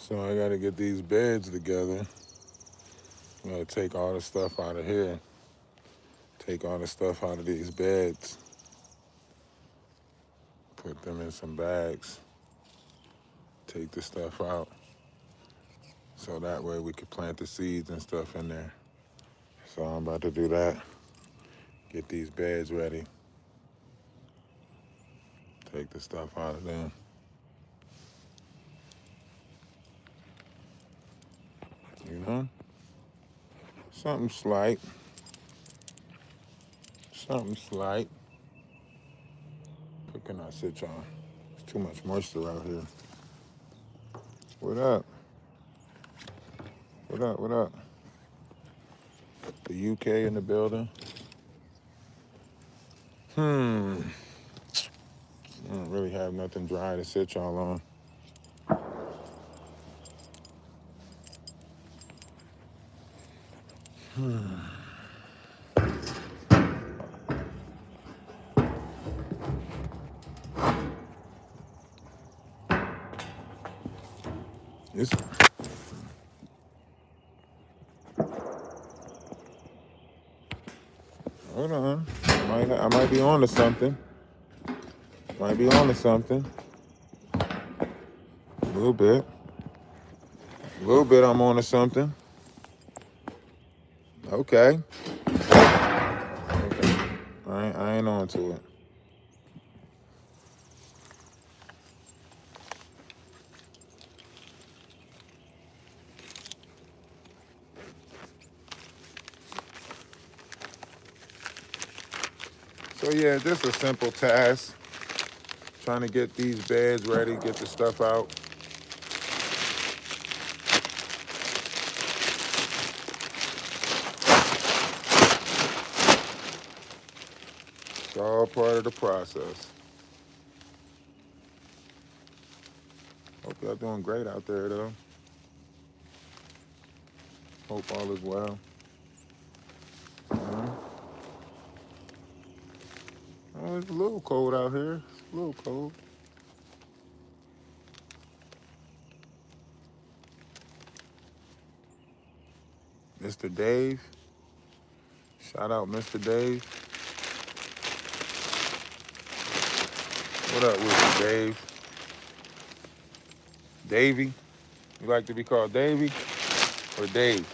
So I gotta get these beds together. I gotta take all the stuff out of here. Take all the stuff out of these beds. Put them in some bags. Take the stuff out. So that way we could plant the seeds and stuff in there. So I'm about to do that. Get these beds ready. Take the stuff out of them. You know? Something slight. Something slight. What can I sit on? There's too much moisture out here. What up? What up? What up? The UK in the building. I don't really have nothing dry to sit y'all on. It's, hold on. I might be on to something. Might be on to something. A little bit. A little bit I'm on to something. Okay. Okay. I ain't on to it. So yeah, just a simple task. Trying to get these beds ready, get the stuff out. It's all part of the process. Hope y'all doing great out there though. Hope all is well. Oh, it's a little cold out here. It's a little cold. Mr. Dave. Shout out Mr. Dave. What up with you, Dave? Davey? You like to be called Davey or Dave?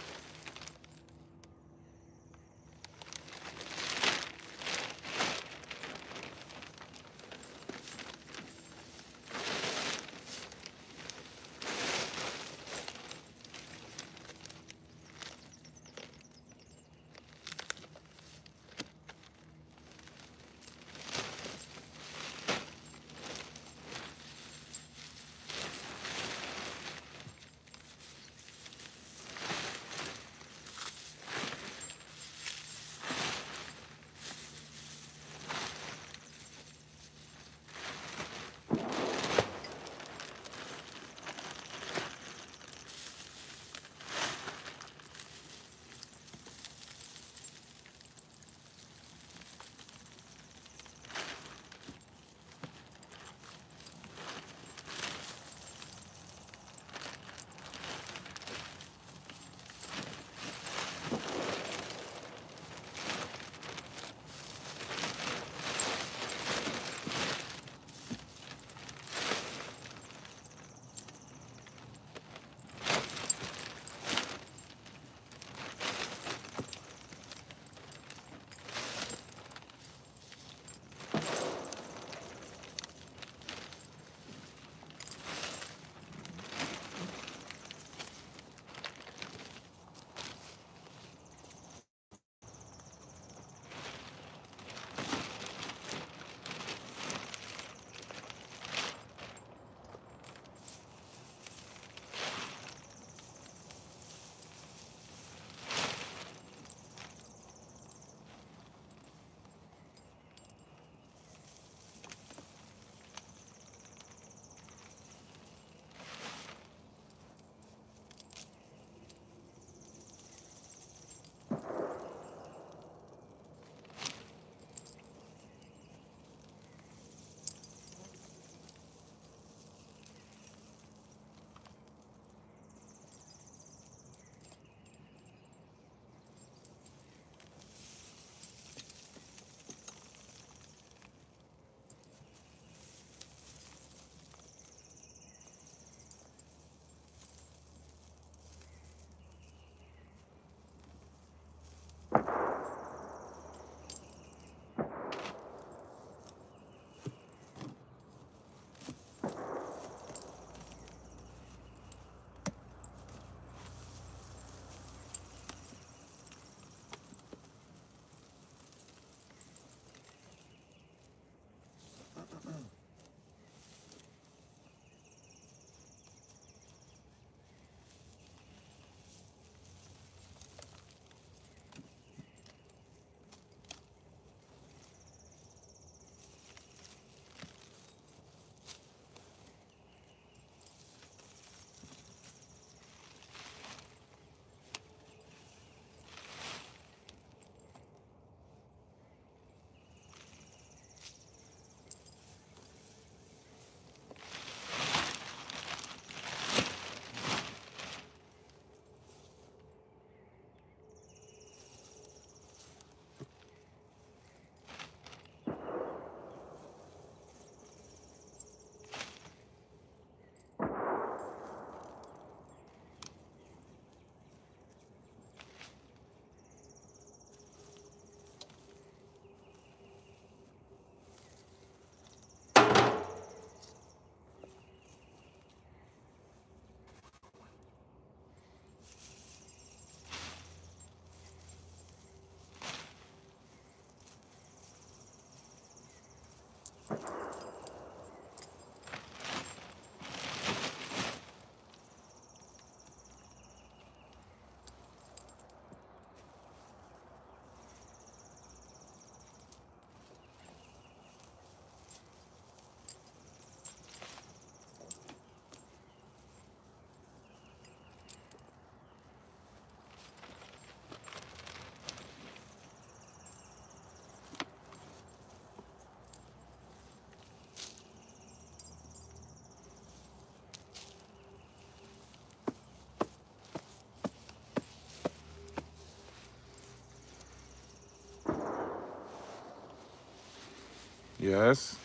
Yes,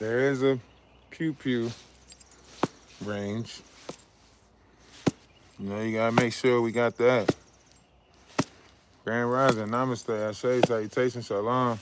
there is a pew pew range. You know, you gotta make sure we got that. Grand Rising, Namaste, Ashe, Salutation, Shalom.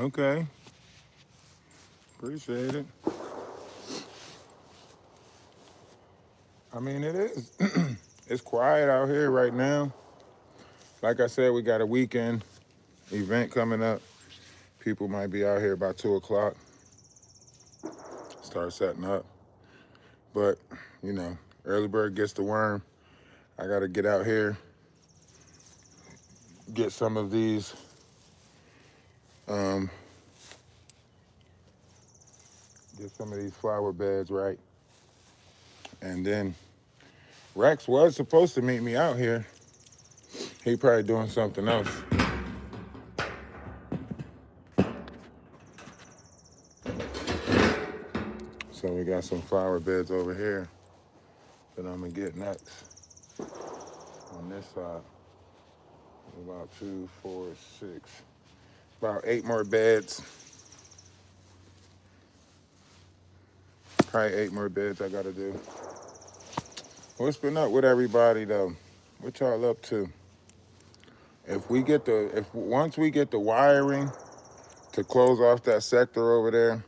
Okay. Appreciate it. I mean, it is. It's quiet out here right now. Like I said, we got a weekend event coming up. People might be out here by 2 o'clock. Start setting up. But, you know, early bird gets the worm. I got to get out here, get some of these flower beds right. And then Rex was supposed to meet me out here. He probably doing something else. So we got some flower beds over here that I'm gonna get next. On this side, about 2, 4, 6, about 8 more beds. Probably 8 more beds I gotta do. What's been up with everybody though? What y'all up to? Once we get the wiring to close off that sector over there,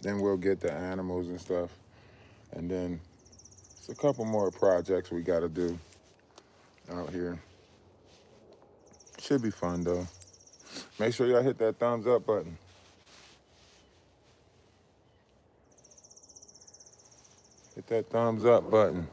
then we'll get the animals and stuff. And then it's a couple more projects we gotta do out here. Should be fun though. Make sure y'all hit that thumbs up button. Hit that thumbs up button.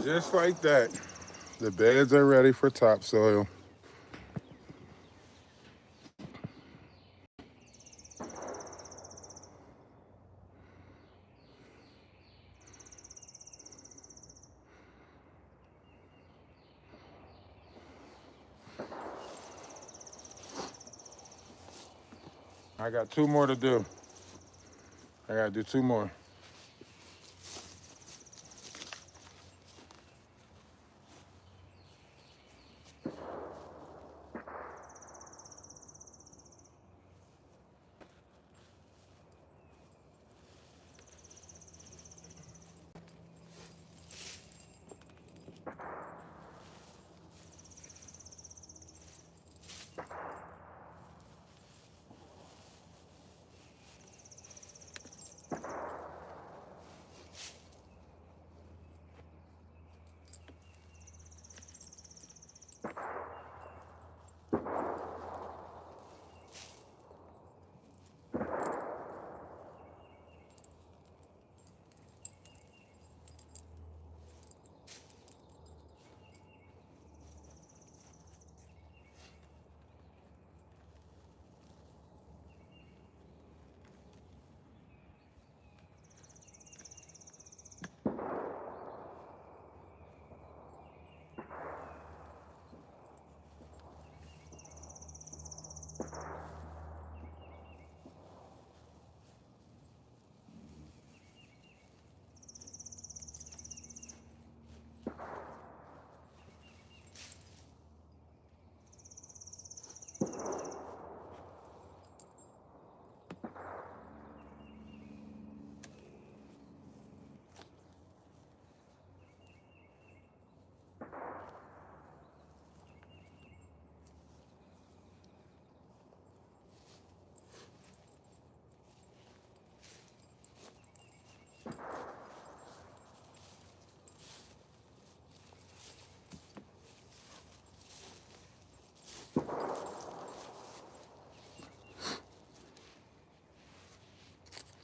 Just like that, the beds are ready for topsoil. I got 2 more to do. I gotta do 2 more.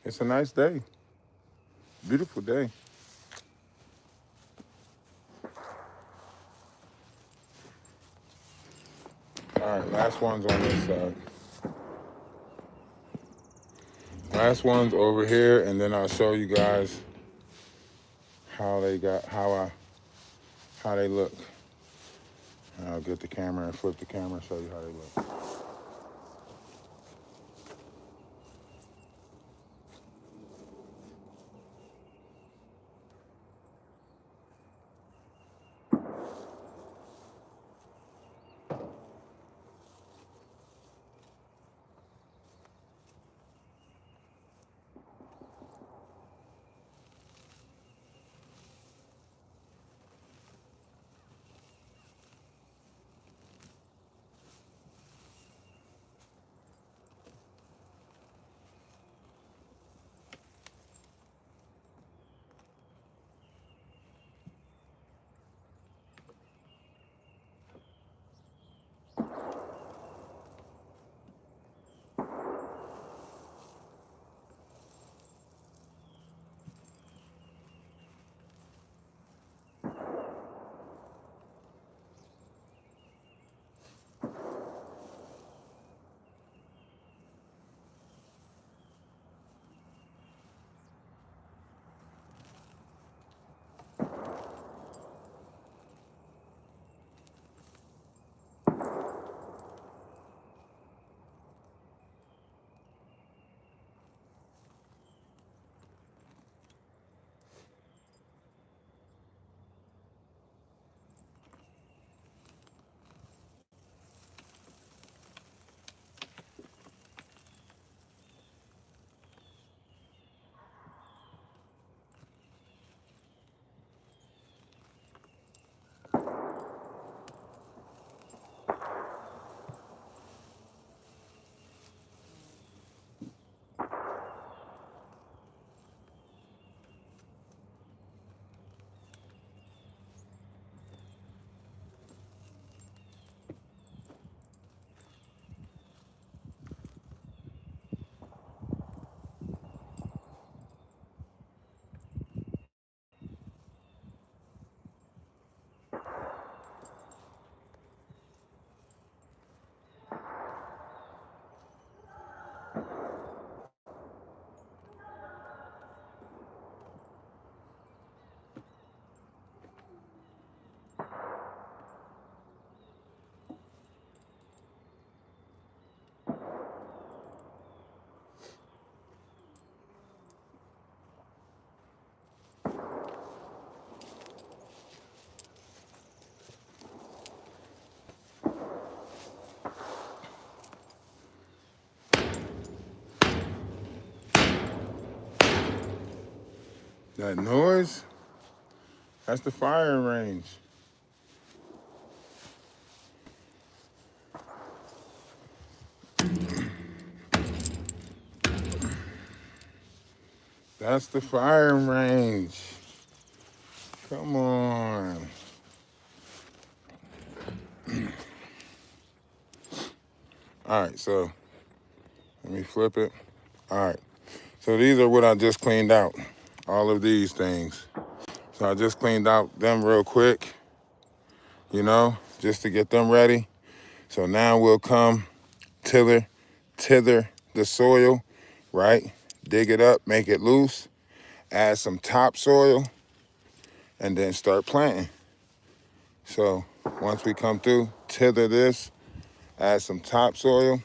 It's a nice day. Beautiful day. All right, last one's on this side. Last one's over here, and then I'll show you guys how they look. I'll get the camera and flip the camera and show you how they look. That noise? That's the firing range. That's the firing range. Come on. All right, so let me flip it. All right, so these are what I just cleaned out. All of these things. So I just cleaned out them real quick, you know, just to get them ready. So now we'll come tither the soil, right? Dig it up, make it loose, add some topsoil, and then start planting. So once we come through, tither this, add some topsoil,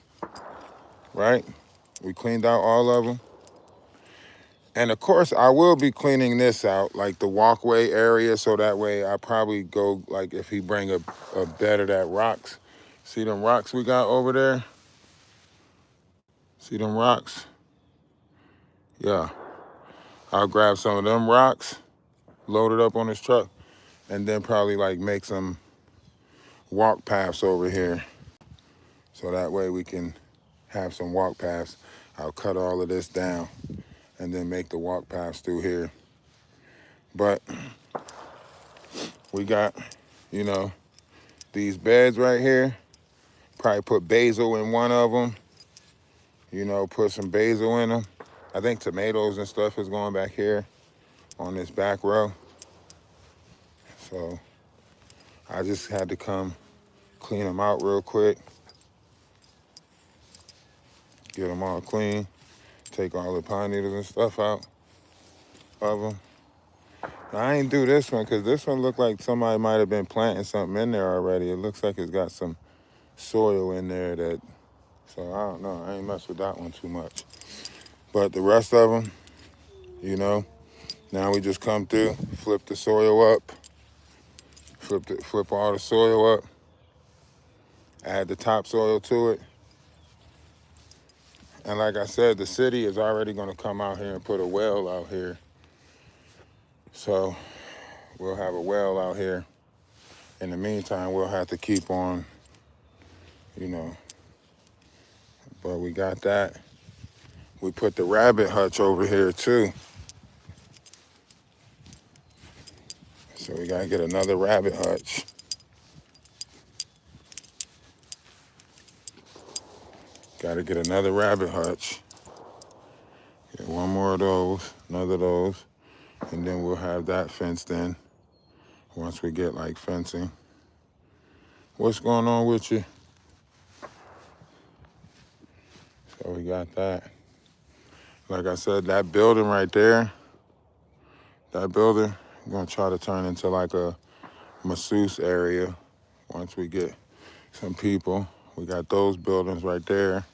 right? We cleaned out all of them. And of course, I will be cleaning this out, like the walkway area, so that way I probably go, like if he bring a bed of that rocks. See them rocks we got over there? See them rocks? Yeah. I'll grab some of them rocks, load it up on his truck, and then probably like make some walk paths over here. So that way we can have some walk paths. I'll cut all of this down and then make the walk paths through here. But we got, you know, these beds right here. Probably put basil in one of them. You know, put some basil in them. I think tomatoes and stuff is going back here on this back row. So I just had to come clean them out real quick. Get them all clean. Take all the pine needles and stuff out of them. Now, I ain't do this one because this one looked like somebody might have been planting something in there already. It looks like it's got some soil in there that, so I don't know. I ain't mess with that one too much. But the rest of them, you know, now we just come through, flip the soil up, flip all the soil up, add the topsoil to it. And like I said, the city is already gonna come out here and put a well out here. So we'll have a well out here. In the meantime, we'll have to keep on, you know, but we got that. We put the rabbit hutch over here too. So we gotta get another rabbit hutch. Gotta get another rabbit hutch. Get one more of those, another of those, and then we'll have that fenced in once we get like fencing. What's going on with you? So we got that. Like I said, that building right there, that building, I'm gonna try to turn into like a masseuse area once we get some people. We got those buildings right there.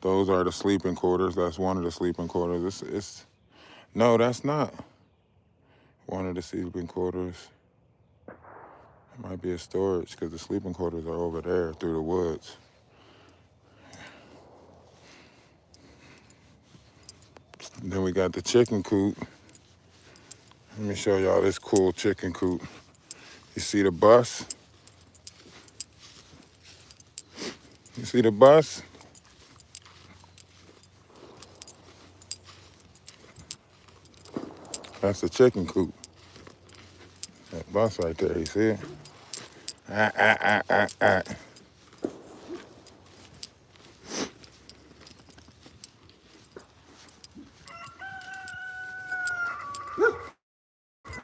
Those are the sleeping quarters. That's one of the sleeping quarters. No, that's not one of the sleeping quarters. It might be a storage because the sleeping quarters are over there through the woods. And then we got the chicken coop. Let me show y'all this cool chicken coop. You see the bus? You see the bus? That's the chicken coop. That bus right there, you see it? Ah, ah, ah, ah, ah.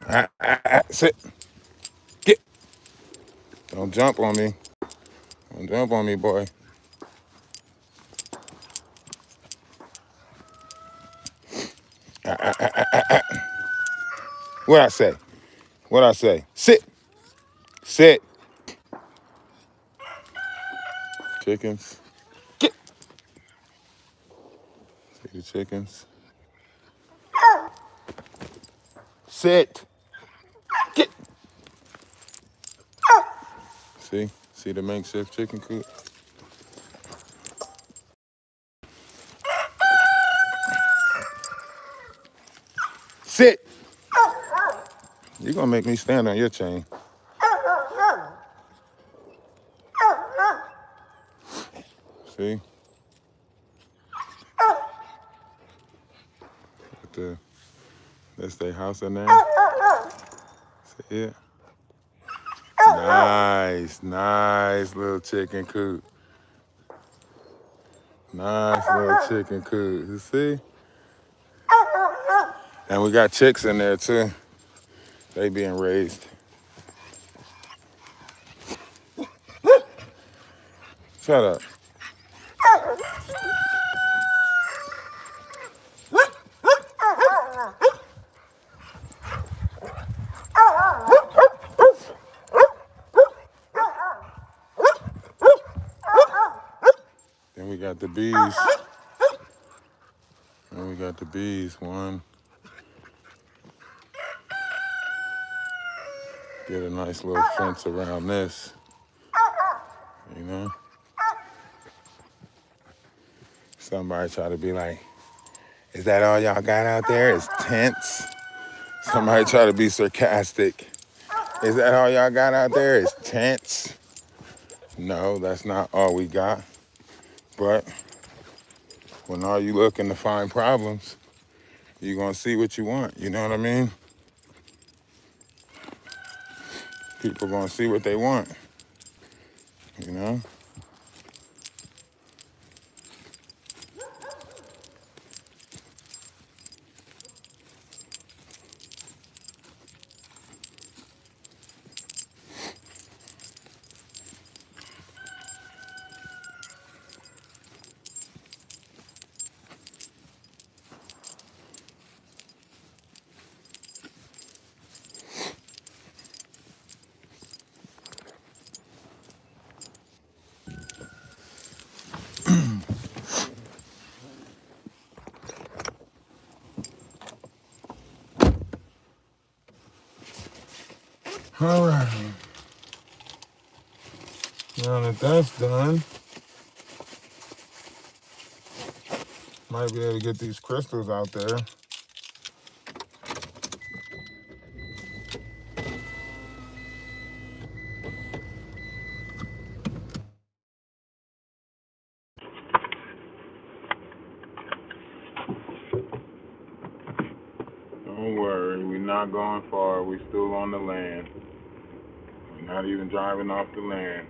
Ah, ah, ah, sit. Get. Don't jump on me. Don't jump on me, boy. Ah, ah, ah, ah, ah, ah. What I say? What I say? Sit. Sit. Chickens. Get. See the chickens? Sit. Get. See? See the makeshift chicken coop? Sit. You're gonna make me stand on your chain. See? That's their house in there. See it? Nice, nice little chicken coop. Nice little chicken coop. You see? And we got chicks in there too. They being raised. Shut up. Then we got the bees. Then we got the bees. One. Get a nice little fence around this. You know? Somebody try to be like, is that all y'all got out there? Is tents? Somebody try to be sarcastic. Is that all y'all got out there? Is tents? No, that's not all we got. But when all you looking to find problems, you're gonna see what you want. You know what I mean? People gonna see what they want. You know? All right. Now that that's done, might be able to get these crystals out there. Don't worry, we're not going far. We're still on the land. We're not even driving off the land.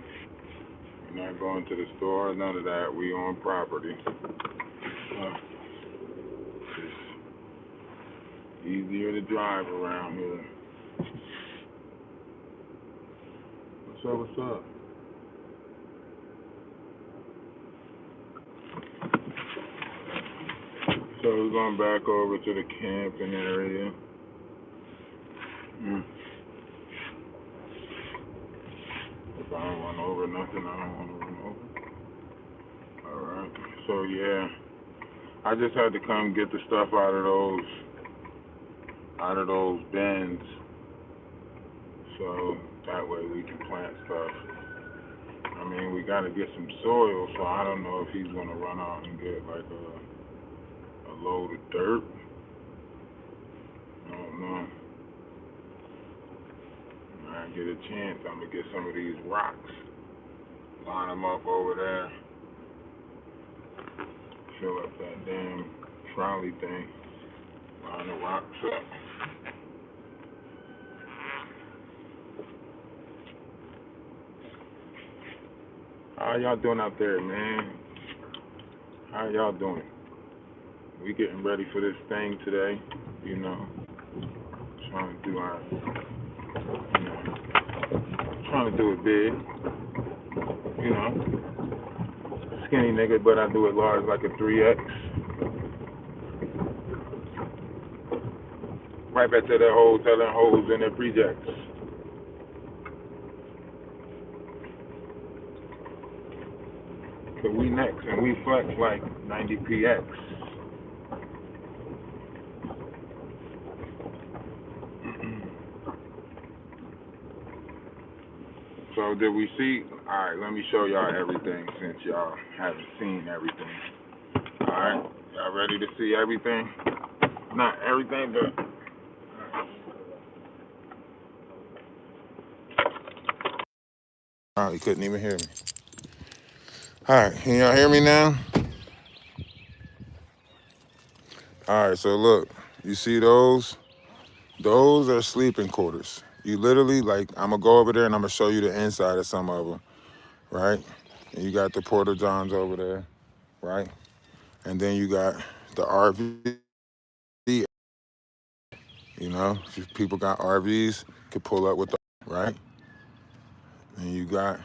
We're not going to the store, none of that. We on property. It's easier to drive around here. What's up, what's up? So we're going back over to the camping area. If I don't run over nothing, I don't want to run over. Alright. So yeah. I just had to come get the stuff out of those bins. So that way we can plant stuff. I mean, we got to get some soil, so I don't know if he's going to run out and get like a load of dirt. I don't know. When I get a chance, I'm going to get some of these rocks, line them up over there, fill up that damn trolley thing, line the rocks up. How y'all doing out there, man? How y'all doing? We getting ready for this thing today, you know. Trying to do our, you know, trying to do it big, you know. Skinny nigga, but I do it large like a 3X. Right back to that hole, telling hoes in their projects. Cause we next and we flex like 90px. So did we see? All right, let me show y'all everything since y'all haven't seen everything. All right, y'all ready to see everything? Not everything, but Oh, you couldn't even hear me. All right, can y'all hear me now? All right, so look, you see those? Those are sleeping quarters. You literally, like, I'm gonna go over there and I'm gonna show you the inside of some of them, right? And you got the Porta Johns over there, right? And then you got the RV. You know, if people got RVs, could pull up with the, right? And you got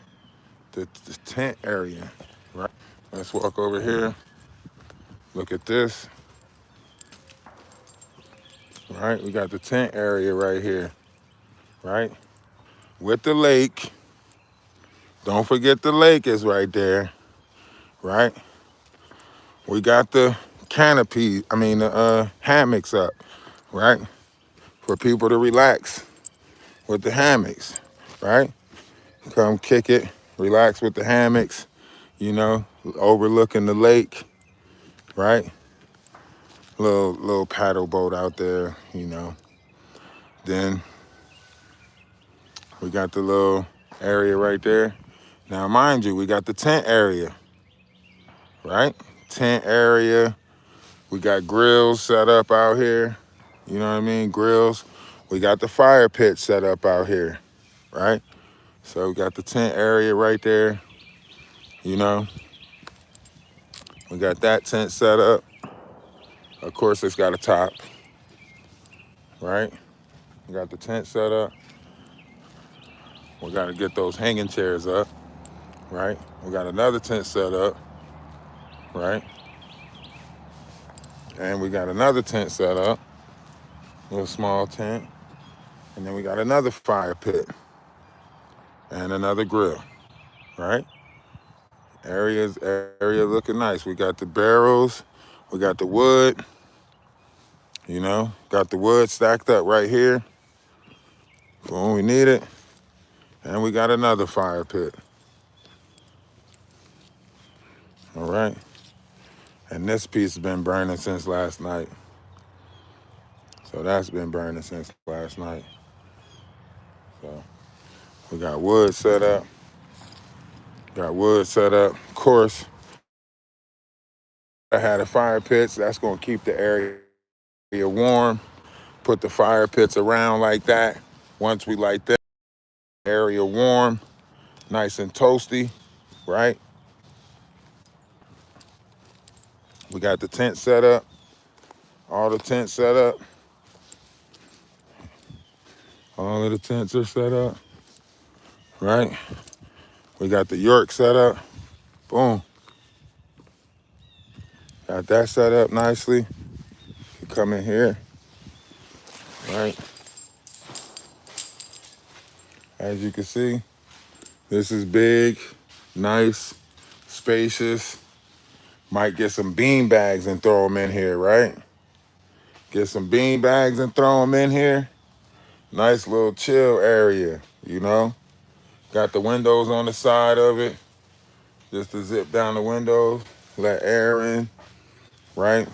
the tent area, right? Let's walk over here. Look at this, right? We got the tent area right here, right? With the lake. Don't forget the lake is right there, right? We got the canopy, the hammocks up, right? For people to relax with the hammocks, right? Come kick it, relax with the hammocks, you know, overlooking the lake, right? Little paddle boat out there, you know. Then we got the little area right there. Now, mind you, we got the tent area, right? Tent area. We got grills set up out here. You know what I mean? Grills. We got the fire pit set up out here, right? So we got the tent area right there. You know, we got that tent set up. Of course, it's got a top, right? We got the tent set up. We got to get those hanging chairs up, right? We got another tent set up, right? And we got another tent set up, a little small tent. And then we got another fire pit and another grill, right? Area looking nice. We got the barrels, we got the wood, you know, got the wood stacked up right here for when we need it. And we got another fire pit. All right. And this piece has been burning since last night. So that's been burning since last night. So we got wood set up. Got wood set up. Of course, I had a fire pits. That's going to keep the area warm. Put the fire pits around like that. Once we light that area warm, nice and toasty, right? We got the tent set up. All the tents set up. All of the tents are set up, right? We got the York set up. Boom. Got that set up nicely. You come in here, right? As you can see, this is big, nice, spacious. Might get some bean bags and throw them in here, right? Get some bean bags and throw them in here. Nice little chill area, you know? Got the windows on the side of it, just to zip down the windows, let air in, right?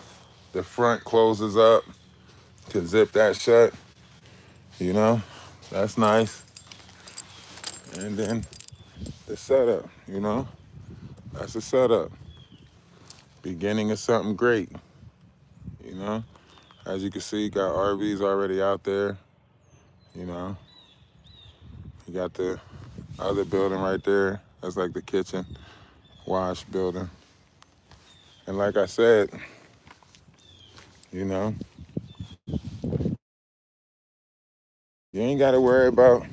The front closes up, can zip that shut, you know? That's nice. And then the setup, you know? That's the setup. Beginning of something great, you know? As you can see, got RVs already out there, you know? You got the other building right there. That's like the kitchen, wash building. And like I said, you know, you ain't got to worry about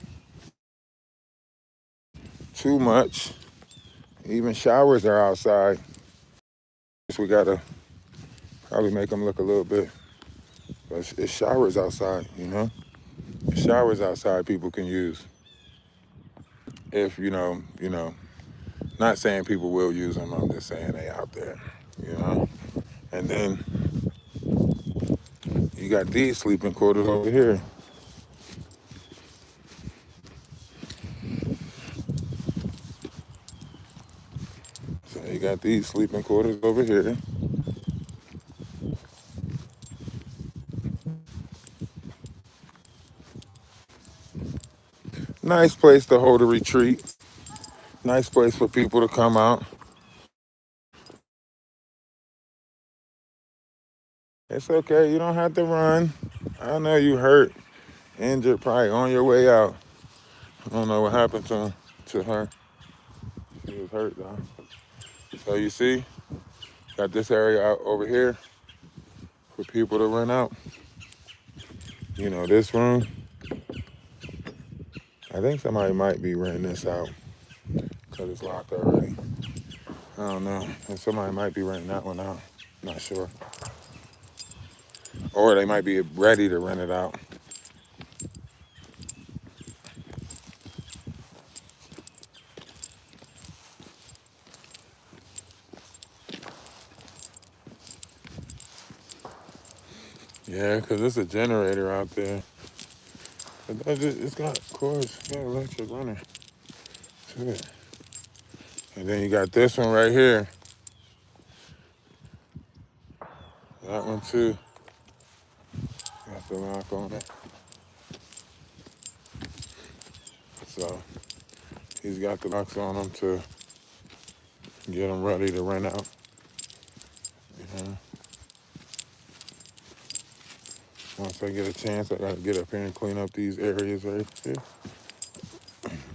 too much. Even showers are outside. So we got to probably make them look a little bit. But it's showers outside, you know? It's showers outside people can use. If, not saying people will use them. I'm just saying they out there, you know? And then you got these sleeping quarters over here. So you got these sleeping quarters over here. Nice place to hold a retreat. Nice place for people to come out. It's okay. You don't have to run. I know you hurt, injured, probably on your way out. I don't know what happened to her. She was hurt though. So you see, got this area out over here for people to rent out. You know, this room. I think somebody might be renting this out because it's locked already. I don't know. And somebody might be renting that one out. Not sure. Or they might be ready to rent it out. Yeah, because there's a generator out there. It's got, of course, got electric running to it. And then you got this one right here. That one too. Got the lock on it. So he's got the locks on them to get them ready to rent out. You know? Once I get a chance, I gotta get up here and clean up these areas right here.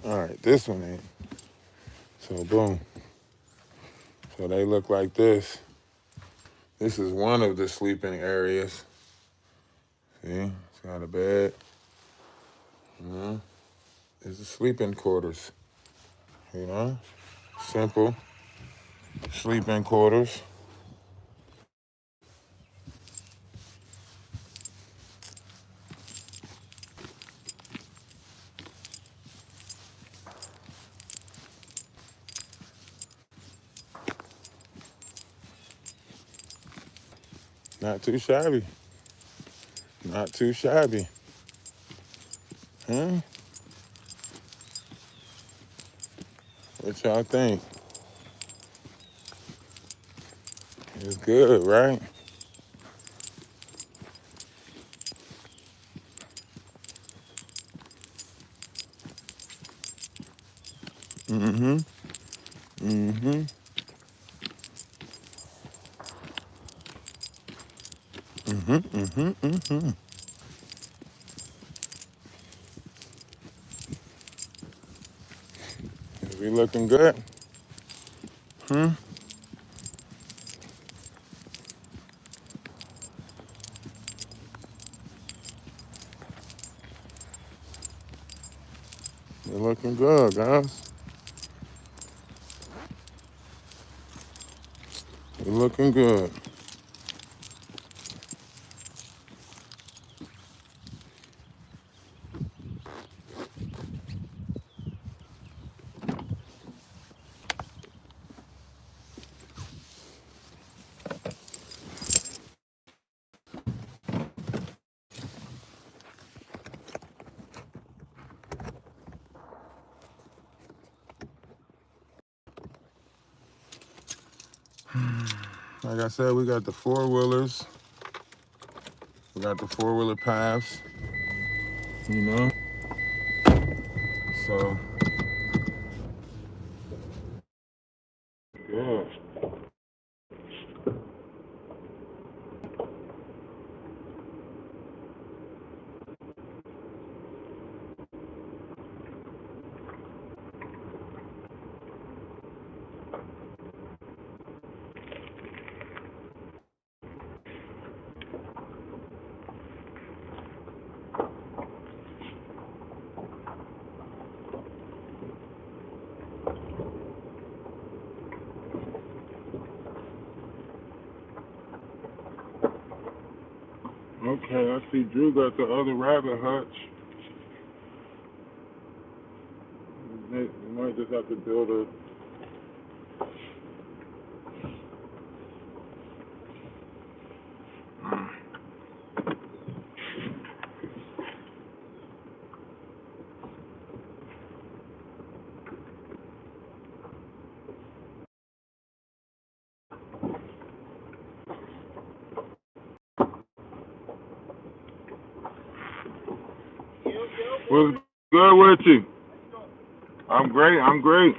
All right, this one ain't. So boom. So they look like this. This is one of the sleeping areas. See, it's got a bed. You know, it's the sleeping quarters. You know, simple sleeping quarters. Not too shabby. Not too shabby. Huh? What y'all think? It's good, right? Mm-hmm. Mm-hmm. Mm-hmm. Mm-hmm. Mm-hmm. Is we looking good? Hmm? We're looking good, guys. We're looking good. Like I said, we got the four-wheelers. We got the four-wheeler paths, you know? So, yeah. Okay, I see Drew got the other rabbit hutch. We might just have to build a... What's good with you? I'm great.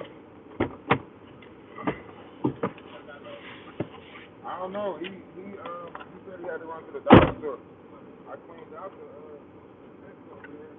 don't know. He said he had to run to the dollar store. I cleaned out the next over there.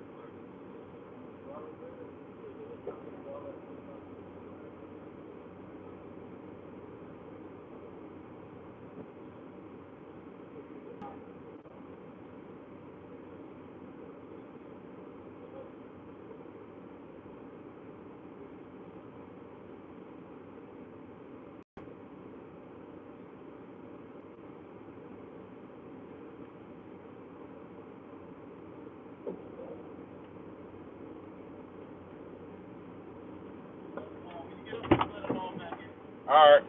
All right.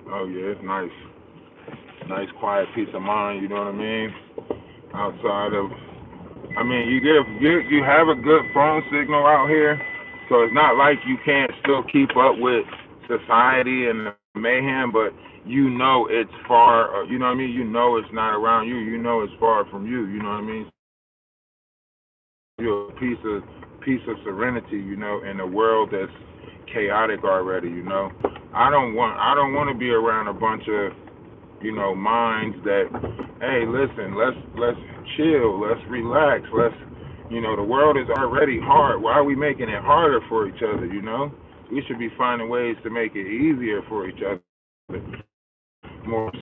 Oh yeah, it's nice. Nice quiet peace of mind, you know what I mean? Outside of you have a good phone signal out here, so it's not like you can't still keep up with society and the mayhem, but you know it's far, you know what I mean? You know it's not around you, you know it's far from you, you know what I mean? You're a piece of serenity, you know, in a world that's chaotic already, you know. I don't want to be around a bunch of, you know, minds that, hey, listen, let's chill, let's relax, the world is already hard. Why are we making it harder for each other, you know? We should be finding ways to make it easier for each other, more